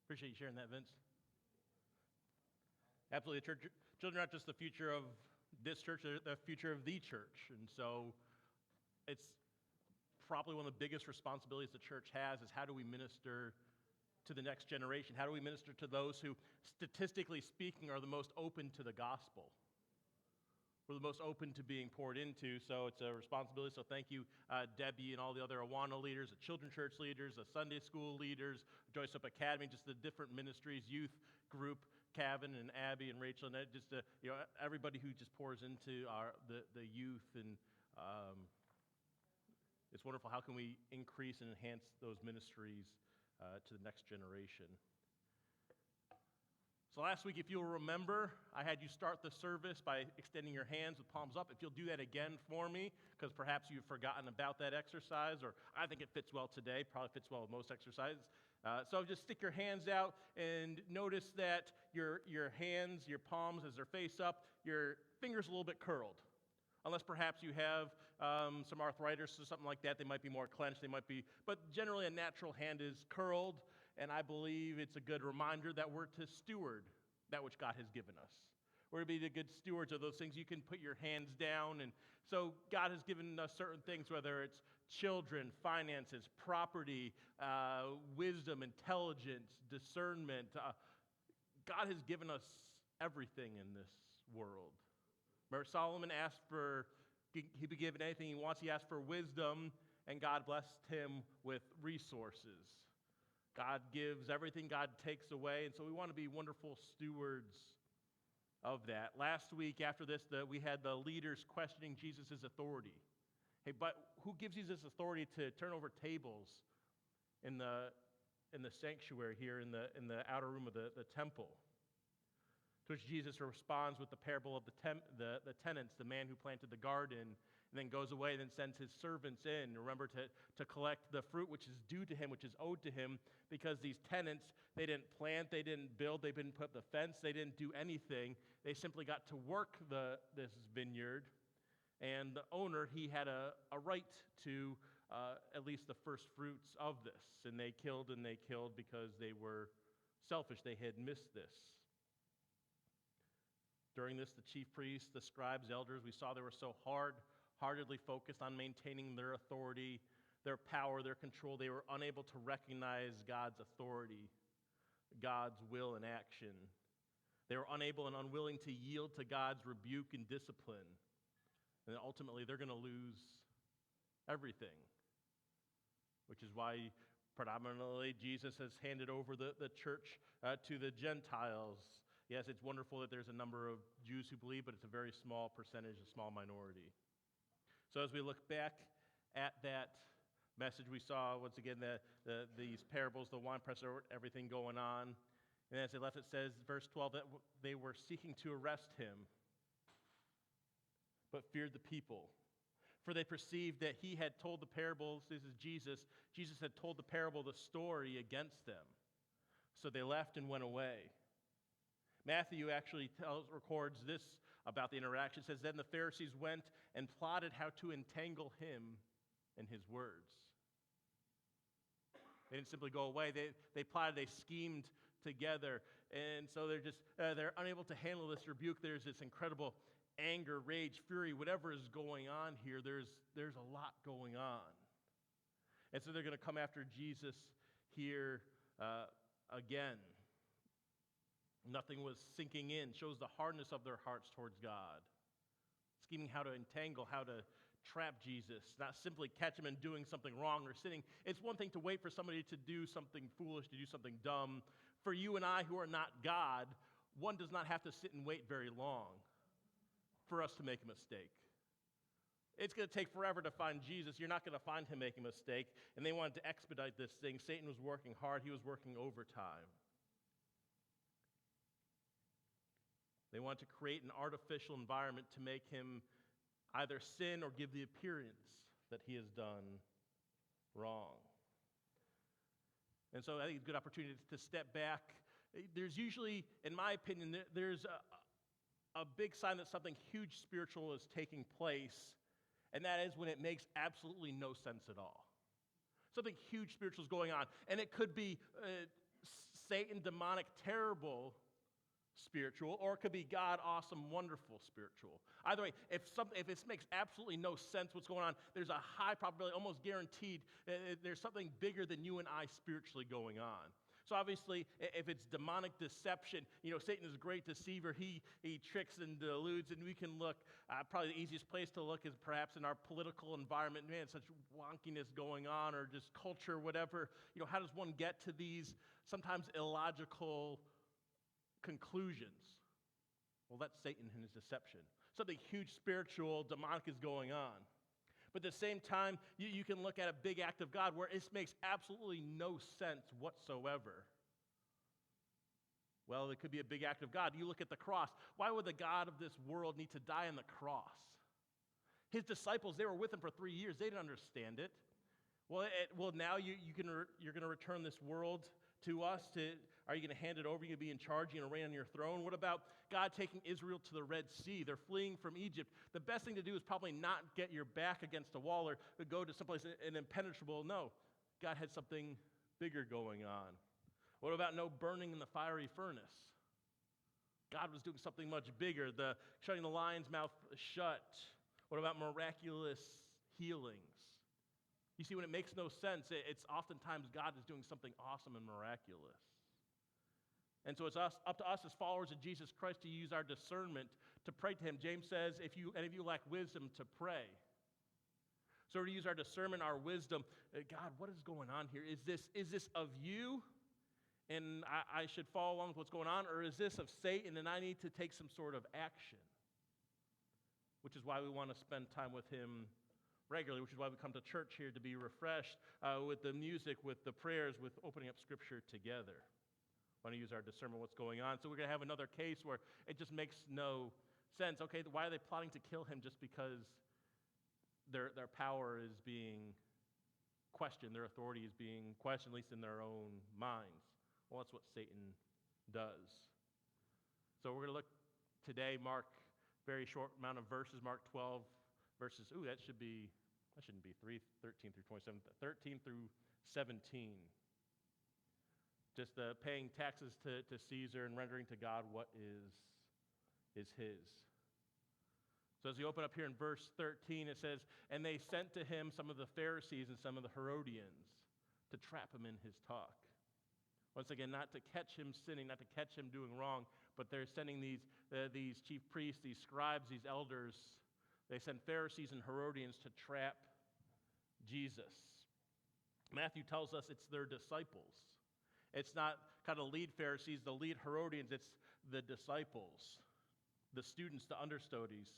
Appreciate you sharing that, Vince. Absolutely. Children are not just the future of this church, they're the future of the church. And so it's probably one of the biggest responsibilities the church has is how do we minister to the next generation? How do we minister to those who, statistically speaking, are the most open to the gospel? We're the most open to being poured into, so it's a responsibility. So thank you, Debbie and all the other Awana leaders, the children's church leaders, the Sunday school leaders, Joyce Up Academy, just the different ministries, youth group, Kevin and Abby and Rachel, and just everybody who just pours into the youth. And it's wonderful. How can we increase and enhance those ministries to the next generation? So last week, if you'll remember, I had you start the service by extending your hands with palms up. If you'll do that again for me, because perhaps you've forgotten about that exercise, or I think it fits well today, probably fits well with most exercises. So just stick your hands out and notice that your hands, your palms, as they're face up, your fingers a little bit curled. Unless perhaps you have some arthritis or something like that, they might be more clenched, but generally a natural hand is curled, and I believe it's a good reminder that we're to steward that which God has given us. We're to be the good stewards of those things. You can put your hands down, and so God has given us certain things, whether it's children, finances, property, wisdom, intelligence, discernment. God has given us everything in this world. Remember, Solomon asked he'd be given anything he wants. He asked for wisdom, and God blessed him with resources. God gives everything, God takes away, and so we want to be wonderful stewards of that. Last week, after this, we had the leaders questioning Jesus' authority. Hey, but who gives you this authority to turn over tables in the sanctuary here in the outer room of the temple? To which Jesus responds with the parable of the tenants, the man who planted the garden, and then goes away and then sends his servants in, remember, to collect the fruit which is due to him, which is owed to him, because these tenants, they didn't plant, they didn't build, they didn't put up the fence, they didn't do anything. They simply got to work this vineyard, and the owner, he had a right to at least the first fruits of this, and they killed because they were selfish. They had missed this. During this, the chief priests, the scribes, elders, we saw they were so hard-heartedly focused on maintaining their authority, their power, their control. They were unable to recognize God's authority, God's will and action. They were unable and unwilling to yield to God's rebuke and discipline. And ultimately, they're going to lose everything, which is why predominantly Jesus has handed over the church to the Gentiles. Yes, it's wonderful that there's a number of Jews who believe, but it's a very small percentage, a small minority. So as we look back at that message, we saw, once again, these parables, the winepress, everything going on. And as they left, it says, verse 12, that they were seeking to arrest him, but feared the people. For they perceived that he had told the parables, this is Jesus had told the parable, the story against them. So they left and went away. Matthew actually records this about the interaction. It says, then the Pharisees went and plotted how to entangle him in his words. They didn't simply go away. They plotted, they schemed together. And so they're unable to handle this rebuke. There's this incredible anger, rage, fury, whatever is going on here. There's a lot going on. And so they're going to come after Jesus here again. Nothing was sinking in. Shows the hardness of their hearts towards God. Scheming how to entangle, how to trap Jesus, not simply catch him in doing something wrong or sinning. It's one thing to wait for somebody to do something foolish, to do something dumb. For you and I who are not God, one does not have to sit and wait very long for us to make a mistake. It's going to take forever to find Jesus. You're not going to find him making a mistake. And they wanted to expedite this thing. Satan was working hard. He was working overtime. They want to create an artificial environment to make him either sin or give the appearance that he has done wrong. And so I think it's a good opportunity to step back. There's usually, in my opinion, there's a big sign that something huge spiritual is taking place, and that is when it makes absolutely no sense at all. Something huge spiritual is going on, and it could be Satan, demonic, terrible, spiritual, or it could be God, awesome, wonderful, spiritual. Either way, if this makes absolutely no sense what's going on, there's a high probability, almost guaranteed, there's something bigger than you and I spiritually going on. So obviously, if it's demonic deception, Satan is a great deceiver. He tricks and deludes, and we can look, probably the easiest place to look is perhaps in our political environment. Man, such wonkiness going on, or just culture, whatever. How does one get to these sometimes illogical conclusions? Well, that's Satan and his deception. Something huge, spiritual, demonic is going on. But at the same time, you can look at a big act of God where it makes absolutely no sense whatsoever. Well, it could be a big act of God. You look at the cross. Why would the God of this world need to die on the cross? His disciples, they were with him for 3 years. They didn't understand it. Well, now you're going to return this world to us. Are you going to hand it over? Are you going to be in charge? Are you going to reign on your throne? What about God taking Israel to the Red Sea? They're fleeing from Egypt. The best thing to do is probably not get your back against a wall or go to someplace impenetrable. No, God had something bigger going on. What about no burning in the fiery furnace? God was doing something much bigger, shutting the lion's mouth shut. What about miraculous healings? You see, when it makes no sense, it's oftentimes God is doing something awesome and miraculous. And so it's up to us as followers of Jesus Christ to use our discernment to pray to him. James says, if any of you lack wisdom, to pray. So to use our discernment, our wisdom, God, what is going on here? Is this of you, and I should follow along with what's going on, or is this of Satan, and I need to take some sort of action? Which is why we want to spend time with him regularly, which is why we come to church here, to be refreshed with the music, with the prayers, with opening up Scripture together. We want to use our discernment what's going on. So we're going to have another case where it just makes no sense. Okay, why are they plotting to kill him? Just because their power is being questioned, their authority is being questioned, at least in their own minds. Well, that's what Satan does. So we're going to look today, Mark, very short amount of verses, Mark 12 verses, that shouldn't be 13 through 27, 13 through 17. Just paying taxes to Caesar and rendering to God what is his. So as you open up here in verse 13, it says, and they sent to him some of the Pharisees and some of the Herodians to trap him in his talk. Once again, not to catch him sinning, not to catch him doing wrong, but they're sending these chief priests, these scribes, these elders. They send Pharisees and Herodians to trap Jesus. Matthew tells us it's their disciples. It's not kind of lead Pharisees, the lead Herodians, it's the disciples, the students, the understudies.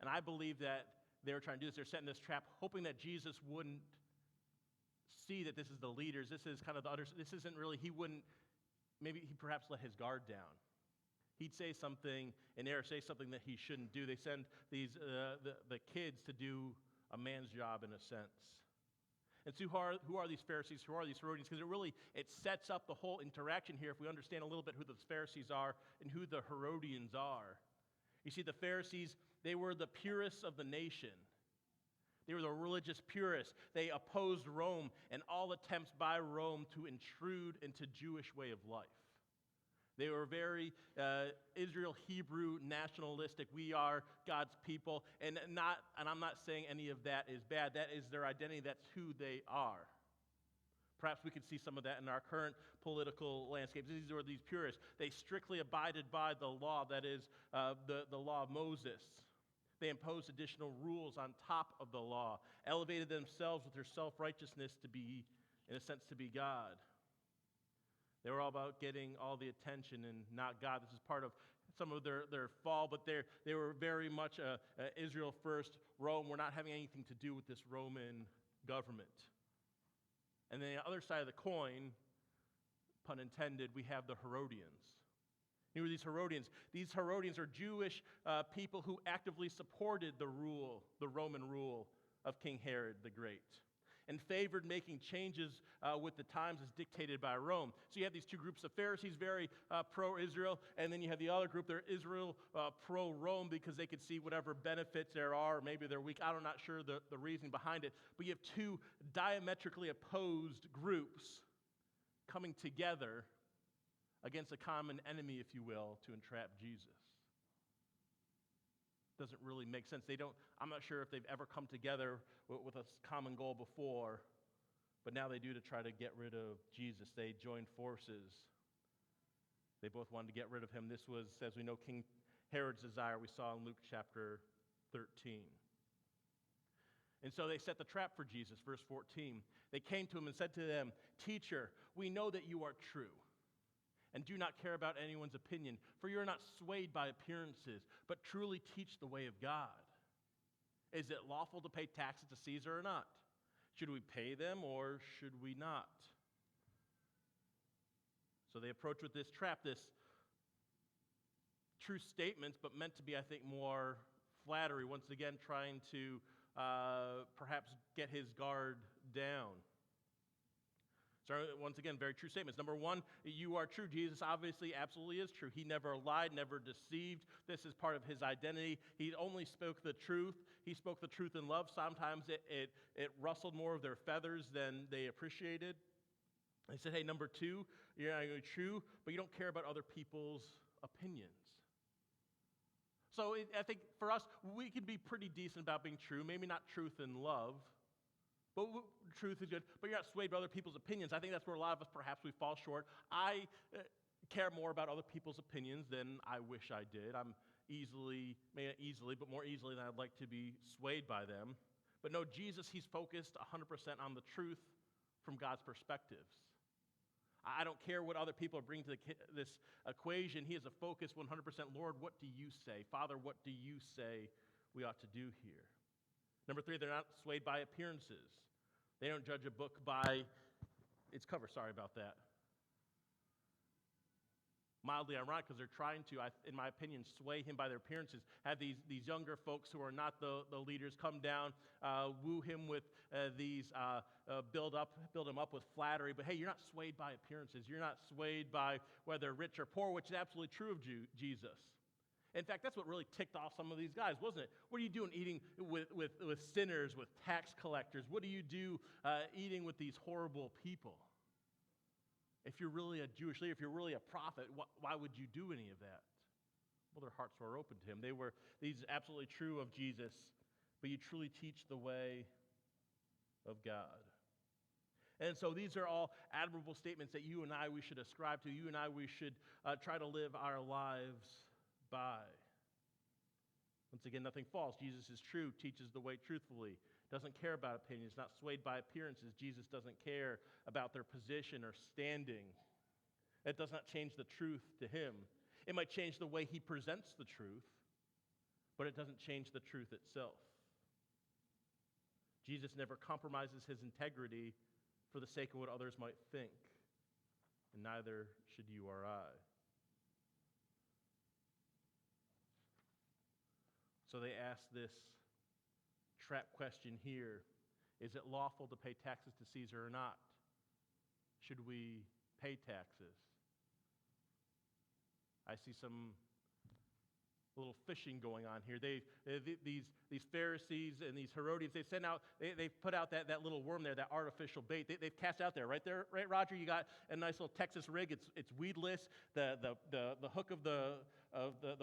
And I believe that they were trying to do this. They're setting this trap, hoping that Jesus wouldn't see that this is the leaders. This is kind of the others. This isn't really, maybe he perhaps let his guard down. He'd say something in error, say something that he shouldn't do. They send these the kids to do a man's job in a sense. And so who are these Pharisees? Who are these Herodians? Because it sets up the whole interaction here if we understand a little bit who the Pharisees are and who the Herodians are. You see, the Pharisees, they were the purists of the nation. They were the religious purists. They opposed Rome and all attempts by Rome to intrude into Jewish way of life. They were very Israel, Hebrew, nationalistic. We are God's people. And I'm not saying any of that is bad. That is their identity. That's who they are. Perhaps we could see some of that in our current political landscape. These were these purists. They strictly abided by the law, that is the law of Moses. They imposed additional rules on top of the law, elevated themselves with their self-righteousness to be, in a sense, to be God. They were all about getting all the attention and not God. This is part of some of their fall, but they were very much Israel first, Rome. We're not having anything to do with this Roman government. And then the other side of the coin, pun intended, we have the Herodians. Who are these Herodians? These Herodians are Jewish people who actively supported the Roman rule of King Herod the Great, and favored making changes with the times as dictated by Rome. So you have these two groups of Pharisees, very pro-Israel, and then you have the other group, they're Israel pro-Rome because they could see whatever benefits there are, or maybe they're weak. I'm not sure the reasoning behind it, but you have two diametrically opposed groups coming together against a common enemy, if you will, to entrap Jesus. Doesn't really make sense. I'm not sure if they've ever come together with a common goal before, but now they do to try to get rid of Jesus. They joined forces. They both wanted to get rid of him. This was, as we know, King Herod's desire. We saw in Luke chapter 13. And so they set the trap for Jesus, verse 14. They came to him and said to them, "Teacher, we know that you are true and do not care about anyone's opinion, for you are not swayed by appearances, but truly teach the way of God. Is it lawful to pay taxes to Caesar or not? Should we pay them or should we not?" So they approach with this trap, this true statements, but meant to be, I think, more flattery, once again trying to perhaps get his guard down. So once again, very true statements. Number one, you are true. Jesus obviously absolutely is true. He never lied, never deceived. This is part of his identity. He only spoke the truth. He spoke the truth in love. Sometimes it rustled more of their feathers than they appreciated. He said, hey, number two, you're not only true, but you don't care about other people's opinions. So I think for us, we can be pretty decent about being true. Maybe not truth in love, but truth is good, but you're not swayed by other people's opinions. I think that's where a lot of us perhaps we fall short. I care more about other people's opinions than I wish I did. I'm maybe not easily, but more easily than I'd like to be swayed by them. But no, Jesus, he's focused 100% on the truth from God's perspectives. I don't care what other people are bringing to this equation. He is a focus 100%. Lord, what do you say? Father, what do you say we ought to do here? Number three, they're not swayed by appearances. They don't judge a book by its cover. Sorry about that. Mildly ironic because they're trying to, in my opinion, sway him by their appearances. Have these younger folks who are not the leaders come down, woo him with build him up with flattery. But hey, you're not swayed by appearances. You're not swayed by whether rich or poor, which is absolutely true of Jesus. In fact, that's what really ticked off some of these guys, wasn't it? What are you doing eating with sinners, with tax collectors? What do you do eating with these horrible people? If you're really a Jewish leader, if you're really a prophet, why would you do any of that? Well, their hearts were open to him. These are absolutely true of Jesus, but you truly teach the way of God. And so these are all admirable statements that you and I, we should ascribe to. You and I, we should try to live our lives by. Once again, nothing false. Jesus is true, teaches the way truthfully, doesn't care about opinions, not swayed by appearances. Jesus doesn't care about their position or standing. It does not change the truth to him. It might change the way he presents the truth, but it doesn't change the truth itself. Jesus never compromises his integrity for the sake of what others might think, and neither should you or I. So they ask this trap question here. Is it lawful to pay taxes to Caesar or not? Should we pay taxes? I see some little fishing going on here. These Pharisees and these Herodians, they've put out that little worm there, that artificial bait. They've cast out there, right there, right, Roger? You got a nice little Texas rig. It's weedless. The hook of the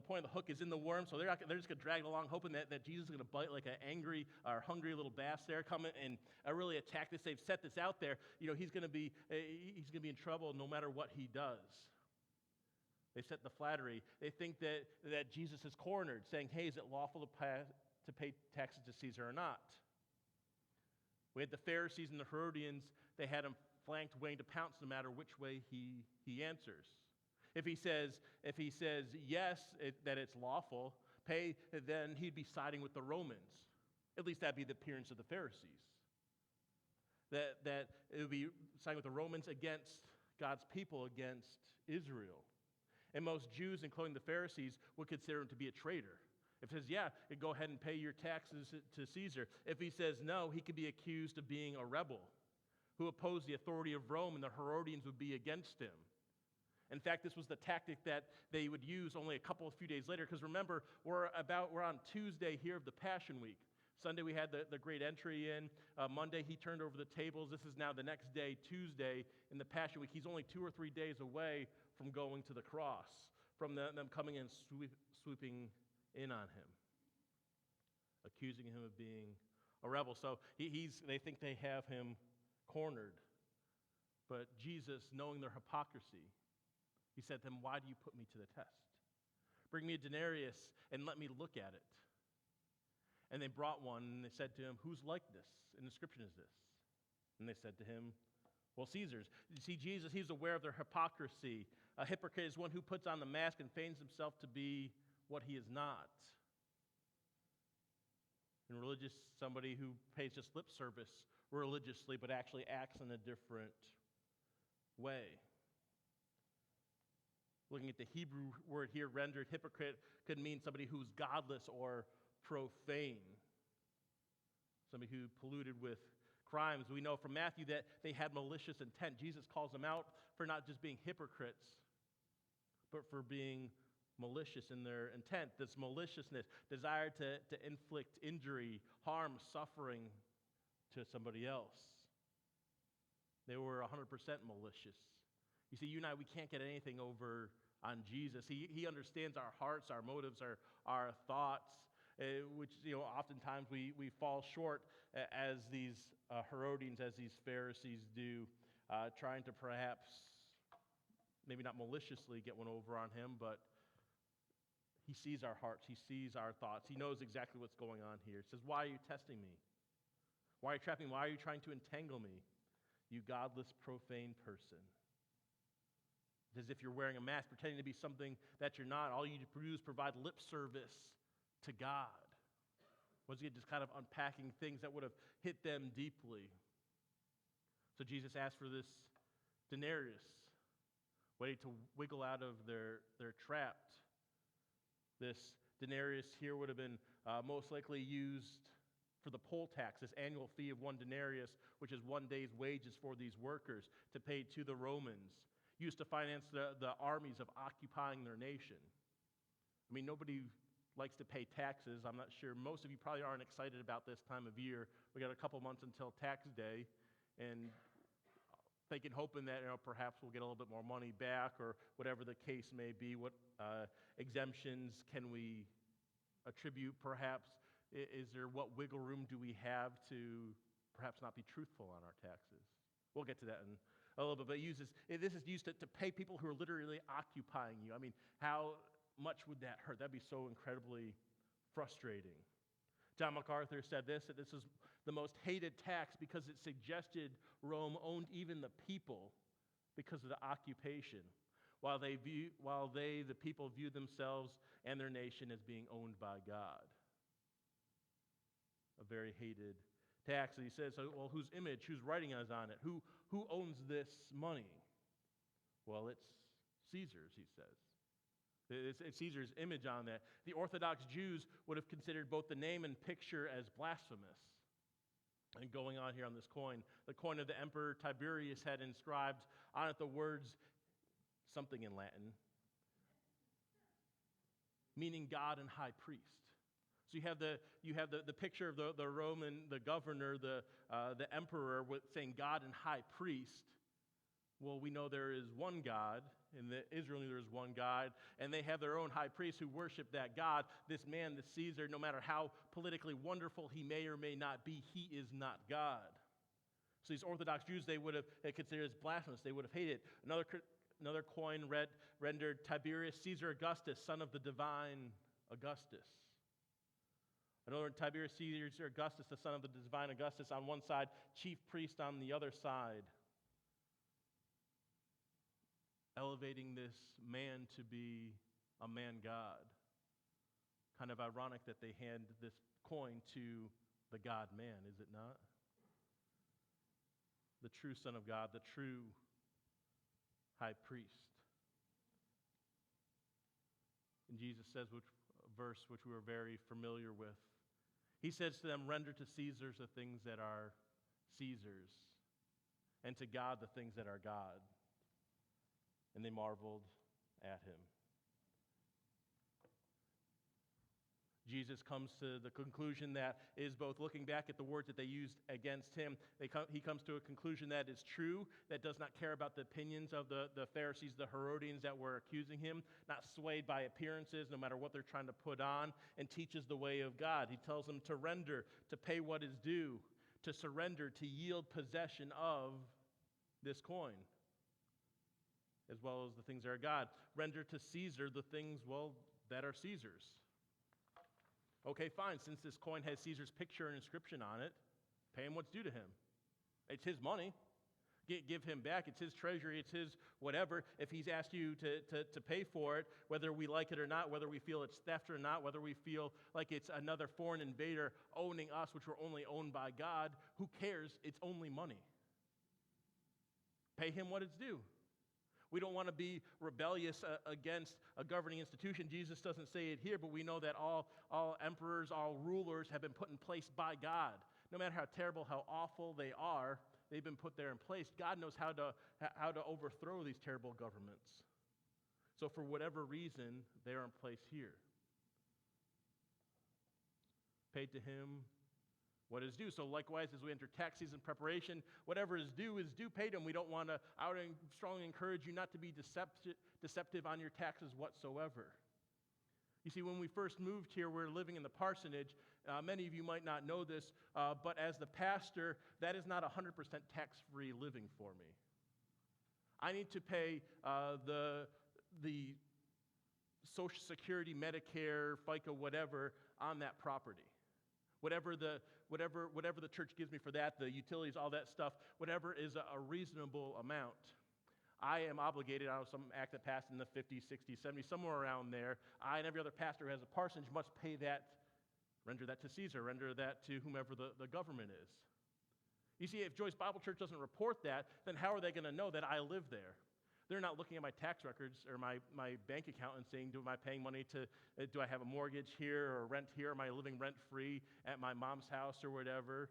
point of the hook is in the worm, so they're just going to drag it along, hoping that Jesus is going to bite like an angry or hungry little bass there, come and really attack this. They've set this out there. He's going to be in trouble no matter what he does. They set the flattery. They think that Jesus is cornered, saying, hey, is it lawful to pay taxes to Caesar or not? We had the Pharisees and the Herodians. They had him flanked, waiting to pounce no matter which way he answers. If he says yes, that it's lawful, pay, then he'd be siding with the Romans. At least that'd be the appearance of the Pharisees. That it would be siding with the Romans against God's people, against Israel. And most Jews, including the Pharisees, would consider him to be a traitor. If he says, yeah, go ahead and pay your taxes to Caesar. If he says no, he could be accused of being a rebel who opposed the authority of Rome, and the Herodians would be against him. In fact, this was the tactic that they would use only a few days later, because remember, we're on Tuesday here of the Passion Week. Sunday we had the great entry in. Monday he turned over the tables. This is now the next day, Tuesday, in the Passion Week. He's only 2 or 3 days away from going to the cross, from them coming in swooping in on him, accusing him of being a rebel. So they think they have him cornered. But Jesus, knowing their hypocrisy, he said to them, "Why do you put me to the test? Bring me a denarius and let me look at it." And they brought one, and they said to him, "Whose likeness in the Scripture is this?" And they said to him, "Well, Caesar's." You see, Jesus, he's aware of their hypocrisy. A hypocrite is one who puts on the mask and feigns himself to be what he is not. And religious, somebody who pays just lip service religiously, but actually acts in a different way. Looking at the Hebrew word here, rendered hypocrite, could mean somebody who's godless or profane, somebody who polluted with crimes. We know from Matthew that they had malicious intent. Jesus calls them out for not just being hypocrites, but for being malicious in their intent. This maliciousness, desire to inflict injury, harm, suffering to somebody else. They were 100% malicious. You see, you and I, we can't get anything over on Jesus. He understands our hearts, our motives, our thoughts, which, oftentimes we fall short as these Herodians, as these Pharisees do, trying to perhaps, maybe not maliciously get one over on him, but he sees our hearts. He sees our thoughts. He knows exactly what's going on here. He says, "Why are you testing me? Why are you trapping me? Why are you trying to entangle me, you godless, profane person?" It's as if you're wearing a mask, pretending to be something that you're not. All you do is provide lip service to God. Once again, just kind of unpacking things that would have hit them deeply. So Jesus asked for this denarius, waiting to wiggle out of their trapped. This denarius here would have been most likely used for the poll tax, this annual fee of 1 denarius, which is 1 day's wages for these workers, to pay to the Romans, used to finance the armies of occupying their nation. I mean, nobody likes to pay taxes. I'm not sure. Most of you probably aren't excited about this time of year. We got a couple months until tax day, and thinking, hoping that perhaps we'll get a little bit more money back, or whatever the case may be. What exemptions can we attribute, perhaps? What wiggle room do we have to perhaps not be truthful on our taxes? We'll get to that in a little bit. But this is used to pay people who are literally occupying you. I mean, how much would that hurt? That'd be so incredibly frustrating. John MacArthur said this, that this is the most hated tax because it suggested Rome owned even the people because of the occupation, while the people, viewed themselves and their nation as being owned by God. A very hated tax. And he says, well, whose image, whose writing is on it? Who owns this money? Well, it's Caesar's, he says. It's Caesar's image on that. The Orthodox Jews would have considered both the name and picture as blasphemous. And going on here on this coin, the coin of the Emperor Tiberius had inscribed on it the words, something in Latin, meaning God and high priest. So you have the picture of the Roman, the governor, the emperor, saying God and high priest. Well, we know there is one God. In Israel, there is one God, and they have their own high priest who worship that God. This man, the Caesar, no matter how politically wonderful he may or may not be, he is not God. So these Orthodox Jews, they would have considered as blasphemous. They would have hated. Another coin rendered Tiberius Caesar Augustus, son of the divine Augustus. Another Tiberius Caesar Augustus, the son of the divine Augustus, on one side, chief priest on the other side. Elevating this man to be a man God. Kind of ironic that they hand this coin to the God man, is it not? The true Son of God, the true high priest. And Jesus says, a verse which we are very familiar with. He says to them, "Render to Caesar the things that are Caesar's, and to God the things that are God's." And they marveled at him. Jesus comes to the conclusion that is both looking back at the words that they used against him. He comes to a conclusion that is true, that does not care about the opinions of the Pharisees, the Herodians that were accusing him, not swayed by appearances, no matter what they're trying to put on, and teaches the way of God. He tells them to render, to pay what is due, to surrender, to yield possession of this coin, as well as the things that are God. Render to Caesar the things, well, that are Caesar's. Okay, fine. Since this coin has Caesar's picture and inscription on it, pay him what's due to him. It's his money. Give him back. It's his treasury. It's his whatever. If he's asked you to pay for it, whether we like it or not, whether we feel it's theft or not, whether we feel like it's another foreign invader owning us, which we're only owned by God, who cares? It's only money. Pay him what it's due. We don't want to be rebellious against a governing institution. Jesus doesn't say it here, but we know that all emperors, all rulers have been put in place by God. No matter how terrible, how awful they are, they've been put there in place. God knows how to overthrow these terrible governments. So for whatever reason, they're in place here. Paid to him what is due. So likewise, as we enter tax season preparation, whatever is due, paid him. We don't want to, I would strongly encourage you not to be deceptive on your taxes whatsoever. You see, when we first moved here, we were living in the parsonage. Many of you might not know this, but as the pastor, that is not 100% tax-free living for me. I need to pay the Social Security, Medicare, FICA, whatever, on that property. Whatever the church gives me for that, the utilities, all that stuff, whatever is a reasonable amount. I am obligated, I know some act that passed in the 50s, 60s, 70s, somewhere around there. I and every other pastor who has a parsonage must pay that, render that to Caesar, render that to whomever the government is. You see, if Joyce Bible Church doesn't report that, then how are they going to know that I live there? They're not looking at my tax records or my bank account and saying, am I paying money do I have a mortgage here or rent here? Am I living rent-free at my mom's house or whatever?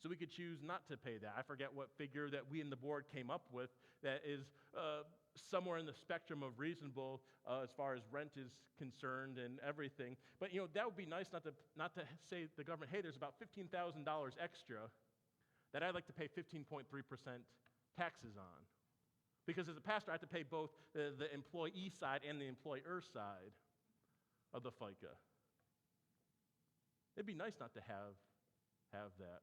So we could choose not to pay that. I forget what figure that we in the board came up with that is somewhere in the spectrum of reasonable as far as rent is concerned and everything. But, that would be nice not to say to the government, hey, there's about $15,000 extra that I'd like to pay 15.3% taxes on. Because as a pastor, I have to pay both the employee side and the employer side of the FICA. It'd be nice not to have that.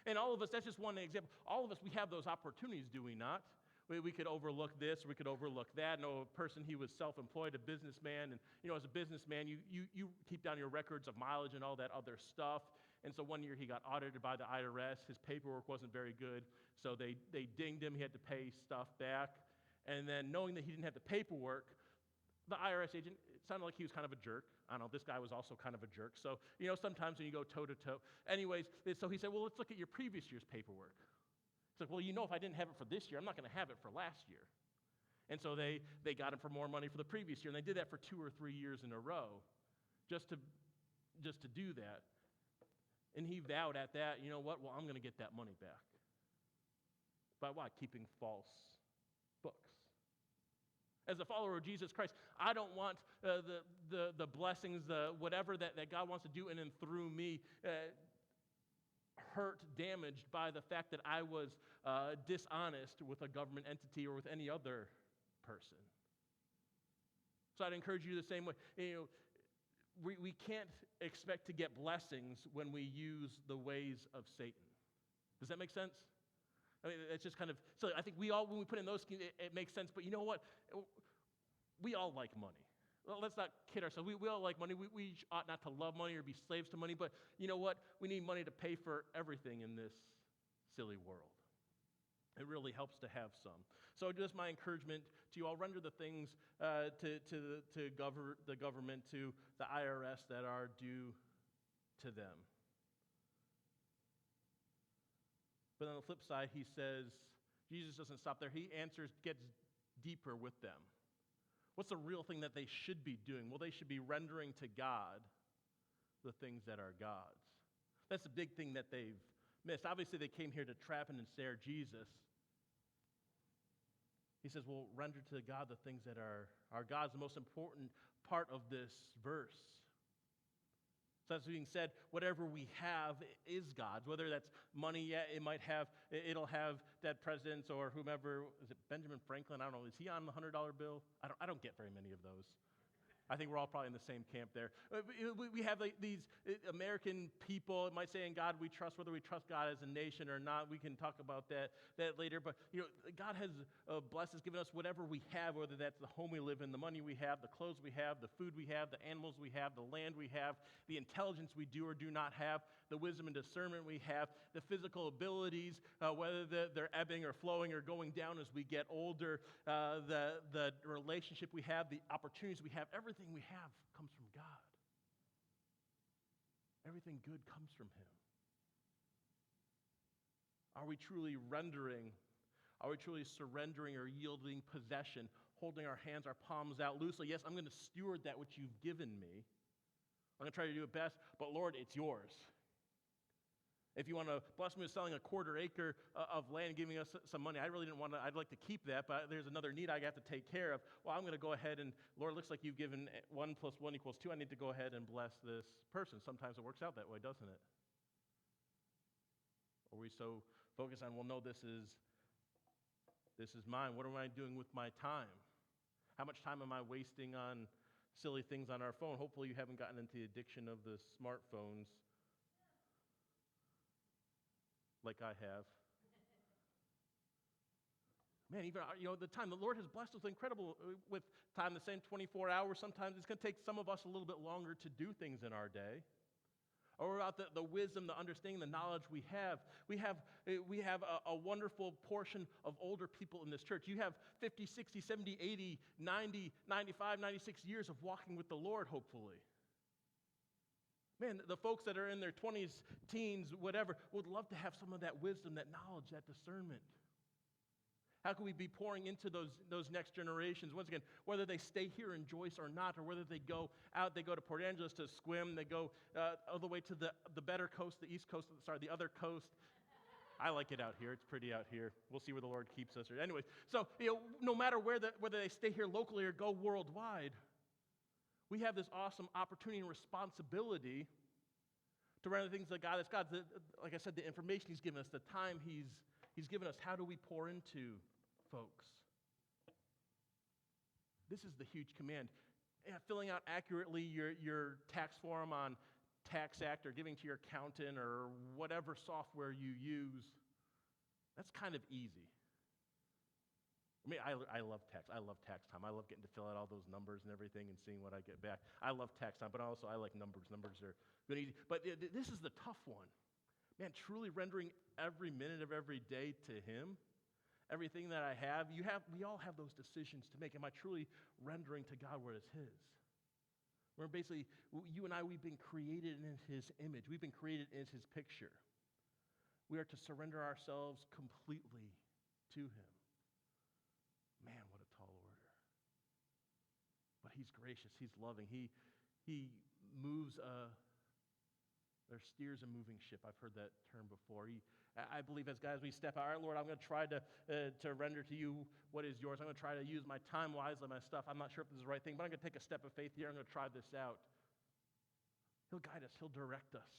And all of us, that's just one example. All of us, we have those opportunities, do we not? We could overlook this, or we could overlook that. No, a person, he was self-employed, a businessman, and as a businessman, you keep down your records of mileage and all that other stuff. And so one year he got audited by the IRS. His paperwork wasn't very good, so they dinged him. He had to pay stuff back. And then knowing that he didn't have the paperwork, the IRS agent, it sounded like he was kind of a jerk. I don't know, this guy was also kind of a jerk. So, sometimes when you go toe-to-toe. Anyways, so he said, well, let's look at your previous year's paperwork. It's like, well, if I didn't have it for this year, I'm not going to have it for last year. And so they got him for more money for the previous year, and they did that for 2 or 3 years in a row just to do that. And he vowed at that, well, I'm going to get that money back. By what? Keeping false books. As a follower of Jesus Christ, I don't want the blessings, whatever that God wants to do in and through me hurt, damaged by the fact that I was dishonest with a government entity or with any other person. So I'd encourage you the same way. We can't expect to get blessings when we use the ways of Satan. Does that make sense? I mean, it's just kind of, so I think we all, when we put in those schemes, it makes sense. But you know what? We all like money. Well, let's not kid ourselves. We all like money. We ought not to love money or be slaves to money. But you know what? We need money to pay for everything in this silly world. It really helps to have some. So just my encouragement to you all, render the things to the government, to the IRS that are due to them. But on the flip side, he says, Jesus doesn't stop there. He gets deeper with them. What's the real thing that they should be doing? Well, they should be rendering to God the things that are God's. That's the big thing that they've missed. Obviously, they came here to trap and ensnare Jesus. He says, well, render to God the things that are God's. The most important part of this verse So that's being said, whatever we have is God's. Whether that's money, yeah, it'll have dead presidents or whomever. Is it Benjamin Franklin? I don't know. Is he on the $100 bill? I don't get very many of those. I think we're all probably in the same camp there. We have these American people. It might say in God we trust, whether we trust God as a nation or not. We can talk about that later. But God has blessed us, given us whatever we have, whether that's the home we live in, the money we have, the clothes we have, the food we have, the animals we have, the land we have, the intelligence we do or do not have, the wisdom and discernment we have, the physical abilities, whether they're ebbing or flowing or going down as we get older, the relationship we have, the opportunities we have, everything we have comes from God. Everything good comes from Him. Are we truly rendering? Are we truly surrendering or yielding possession, holding our hands, our palms out loosely? Yes, I'm going to steward that which you've given me. I'm going to try to do it best, but Lord, it's yours. If you want to bless me with selling a quarter acre of land, giving us some money, I really didn't want to, I'd like to keep that, but there's another need I have to take care of. Well, I'm going to go ahead and, Lord, it looks like you've given 1 + 1 = 2. I need to go ahead and bless this person. Sometimes it works out that way, doesn't it? Or we so focused on, well, no, this is mine. What am I doing with my time? How much time am I wasting on silly things on our phone? Hopefully you haven't gotten into the addiction of the smartphones like I have. Man, even the time the Lord has blessed us incredible with time, the same 24 hours. Sometimes it's going to take some of us a little bit longer to do things in our day. Or about the wisdom, the understanding, the knowledge we have. We have a wonderful portion of older people in this church. You have 50, 60, 70, 80, 90, 95, 96 years of walking with the Lord, hopefully. Man, the folks that are in their 20s, teens, whatever, would love to have some of that wisdom, that knowledge, that discernment. How can we be pouring into those next generations? Once again, whether they stay here in Joyce or not, or whether they go out, they go to Port Angeles to swim, they go all the way to the better coast, the east coast, the other coast. I like it out here. It's pretty out here. We'll see where the Lord keeps us. Anyways, so no matter whether they stay here locally or go worldwide, we have this awesome opportunity and responsibility to render things like God. It's God, like I said, the information He's given us, the time He's given us. How do we pour into folks? This is the huge command. Filling out accurately your tax form on TaxAct or giving to your accountant or whatever software you use, that's kind of easy. I mean, I love tax. I love tax time. I love getting to fill out all those numbers and everything and seeing what I get back. I love tax time, but also I like numbers. Numbers are good and easy. But this is the tough one. Man, truly rendering every minute of every day to Him, everything that I have, we all have those decisions to make. Am I truly rendering to God what is His? Where basically, you and I, we've been created in His image. We've been created in His picture. We are to surrender ourselves completely to Him. Man, what a tall order. But He's gracious. He's loving. He moves or steers a moving ship. I've heard that term before. I believe as guys, we step out, all right, Lord, I'm going to try to render to you what is yours. I'm going to try to use my time wisely, my stuff. I'm not sure if this is the right thing, but I'm going to take a step of faith here. I'm going to try this out. He'll guide us. He'll direct us.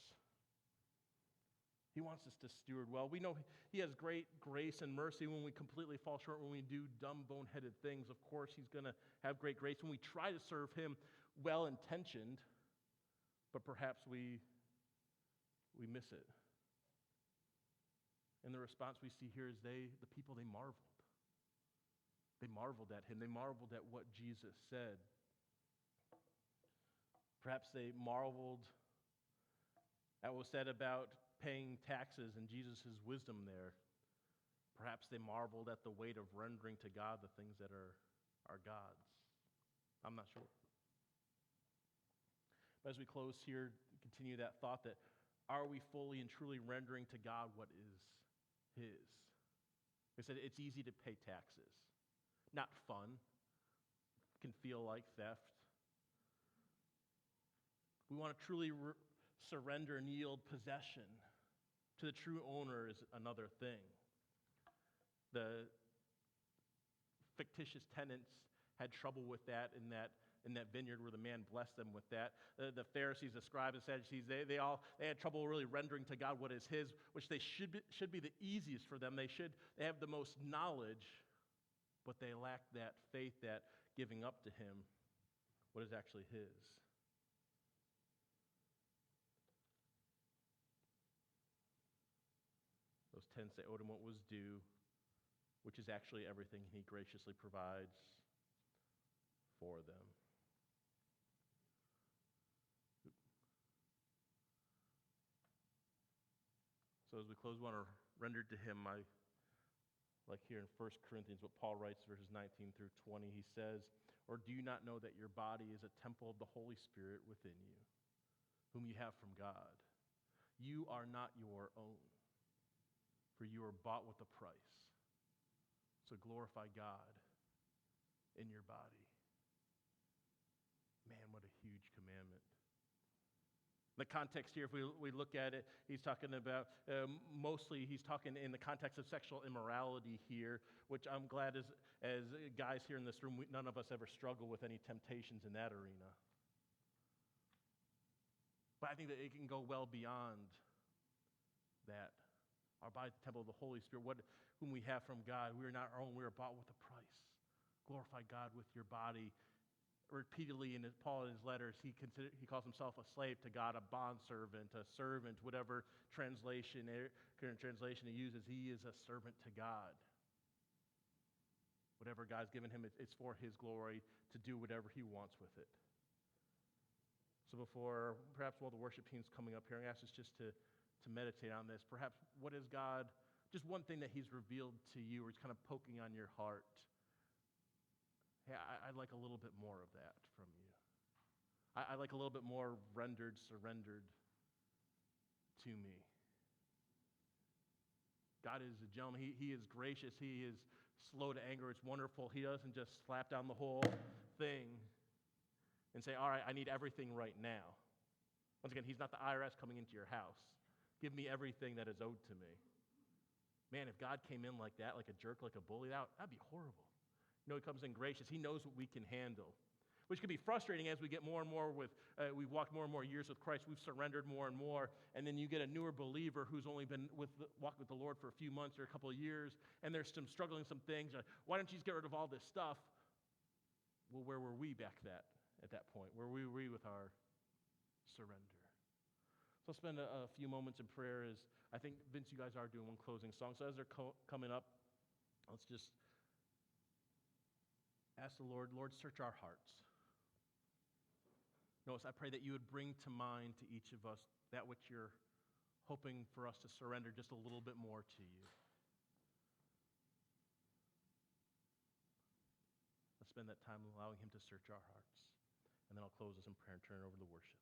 He wants us to steward well. We know He has great grace and mercy when we completely fall short, when we do dumb, boneheaded things. Of course, He's going to have great grace when we try to serve Him well-intentioned, but perhaps we miss it. And the response we see here is the people marveled. They marveled at Him. They marveled at what Jesus said. Perhaps they marveled at what was said about paying taxes and Jesus' wisdom there. Perhaps they marveled at the weight of rendering to God the things that are God's. I'm not sure. But as we close here, continue that thought that are we fully and truly rendering to God what is His? I said it's easy to pay taxes. Not fun. Can feel like theft. We want to truly surrender and yield possession to the true owner is another thing. The fictitious tenants had trouble with that in that in that vineyard where the man blessed them with that. The Pharisees, the scribes, and Sadducees, they had trouble really rendering to God what is His, which they should be the easiest for them. They have the most knowledge, but they lack that faith, that giving up to Him, what is actually His. Those 10 say, owed Him what was due, which is actually everything He graciously provides for them. So as we close, we want to render to Him, like here in 1 Corinthians, what Paul writes, verses 19 through 20, he says, or do you not know that your body is a temple of the Holy Spirit within you, whom you have from God? You are not your own, for you are bought with a price. So glorify God in your body. Man, what a huge commandment. The context here, if we look at it, he's talking about, mostly he's talking in the context of sexual immorality here, which I'm glad as guys here in this room, none of us ever struggle with any temptations in that arena. But I think that it can go well beyond that. Our body is the temple of the Holy Spirit, whom we have from God. We are not our own, we are bought with a price. Glorify God with your body. Repeatedly in Paul in his letters, he calls himself a slave to God, a bondservant, a servant, whatever current translation he uses, he is a servant to God. Whatever God's given him, it's for His glory to do whatever He wants with it. So before, perhaps while the worship team's coming up here, I ask us just to meditate on this. Perhaps what is God, just one thing that He's revealed to you, or He's kind of poking on your heart. Hey, I'd like a little bit more of that from you. I'd like a little bit more surrendered to me. God is a gentleman. He is gracious. He is slow to anger. It's wonderful. He doesn't just slap down the whole thing and say, all right, I need everything right now. Once again, He's not the IRS coming into your house. Give me everything that is owed to me. Man, if God came in like that, like a jerk, like a bully, that'd be horrible. He comes in gracious. He knows what we can handle, which can be frustrating as we get more and more we've walked more and more years with Christ. We've surrendered more and more, and then you get a newer believer who's only been walked with the Lord for a few months or a couple of years, and there's some things. Why don't you just get rid of all this stuff? Well, where were we back at that point? Where were we with our surrender? So I'll spend a few moments in prayer as I think, Vince, you guys are doing one closing song. So as they're coming up, let's just ask the Lord, search our hearts. Notice, I pray that you would bring to mind to each of us that which you're hoping for us to surrender just a little bit more to you. Let's spend that time allowing Him to search our hearts. And then I'll close this in prayer and turn it over to worship.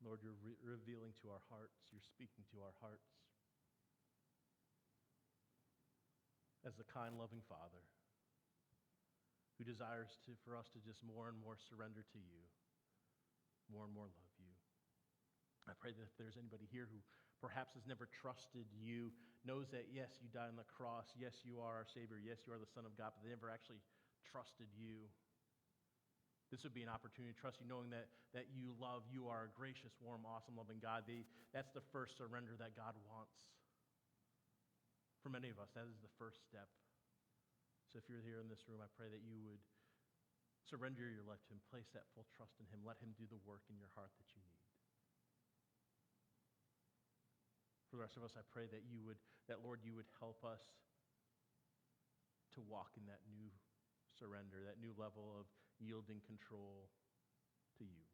Lord, you're revealing to our hearts. You're speaking to our hearts. As the kind, loving Father who desires for us to just more and more surrender to you, more and more love you. I pray that if there's anybody here who perhaps has never trusted you, knows that, yes, you died on the cross, yes, you are our Savior, yes, you are the Son of God, but they never actually trusted you. This would be an opportunity to trust you, knowing that you are a gracious, warm, awesome, loving God. That's the first surrender that God wants. For many of us, that is the first step. So if you're here in this room, I pray that you would surrender your life to Him, place that full trust in Him, let Him do the work in your heart that you need. For the rest of us, I pray that Lord, you would help us to walk in that new surrender, that new level of yielding control to you.